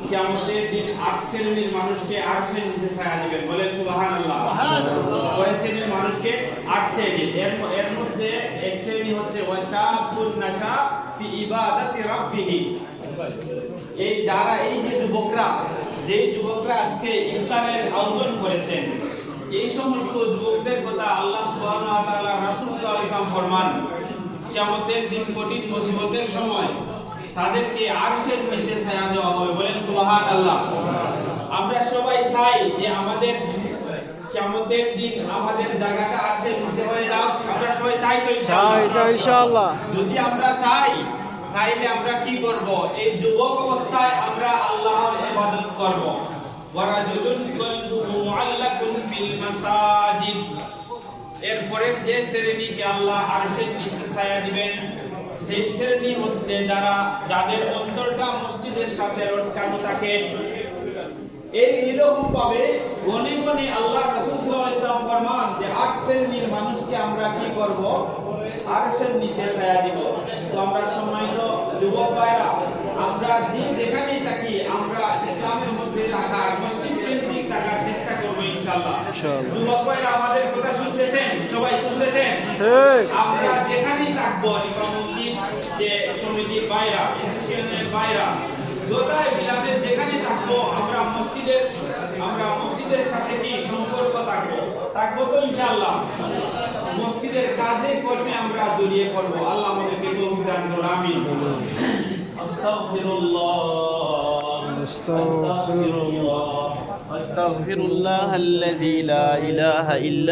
কিয়ামতের দিন 8 শ্রেণীর মানুষকে আরশের নিচে ছায়া দিবেন। বলেন সুবহানাল্লাহ। সুবহানাল্লাহ। কয় শ্রেণীর মানুষকে? 8 শ্রেণীর। এর মধ্যে এক শ্রেণী হচ্ছে ওয়াশাবুন নাশা ফি ইবাদাতি রাব্বিহি। এই যে যুবকরা আজকে ইফতারের আয়োজন করেছেন, এই সমস্ত যুবকদের কথা আল্লাহ সুবহানাহু ওয়া তাআলা রাসূল সাল্লাল্লাহু আলাইহি ওয়াসাল্লাম ফরমান, কিয়ামতের দিন কঠিন মুসিবতের সময় তাদেরকে আরশের নিচে ছায়া দেওয়া হবে। বলেন সুবহানাল্লাহ। আমরা সবাই চাই যে আমাদের কিয়ামতের দিন আমাদের জায়গাটা আরশের নিচে হয়ে যাক। আমরা সবাই চাই তো ইনশাআল্লাহ। যদি আমরা চাই তাইলে আমরা কি করব? এই যুবক অবস্থায় আমরা আল্লাহর ইবাদত করব। ওয়ারাজুলুন কলবুহু মুআল্লাকুন ফিল মাসাজিদ। এরপরে যে শ্রেণীকে আল্লাহ আরশের নিচে ছায়া দিবেন, সেই শ্রেণী হচ্ছে যাদের অন্তরটা মসজিদের সাথে লটকানো থাকে। এইরকম ভাবে গনে গনে আল্লাহ রাসূল সাল্লাল্লাহু আলাইহি ওয়াসাল্লাম ফরমান যে 8 শ্রেণীর মানুষকে আমরা কি করব? আরশের নিচে ছায়া দিব। তো আমরা সম্মানিত যুবক ভাইরা, আমরা যেখানেই থাকি আমরা ইসলামের মধ্যে থাকার, মসজিদ কেন্দ্রিক থাকার চেষ্টা করব ইনশাআল্লাহ। যুবক ভাইরা আমাদের কথা শুনতেছেন? সবাই শুনতেছেন? আমরা যেখানেই থাকবো, ইমামতি যে সমিতির ভাইরা, অ্যাসোসিয়েশনের ভাইরা, যোদ্ধায় বিলাদের যেখানেই থাকবো আমরা মসজিদের সাথে কি সম্পর্ক থাকবো তো ইনশাআল্লাহ। মসজিদের কাজে কর্মে আমরা জড়িয়ে পড়বো। আল্লাহ আমাদেরকে তৌফিক দান করুন। আমিন। আস্তাগফিরুল্লাহ আল্লাযী লা ইলাহা ইল্লা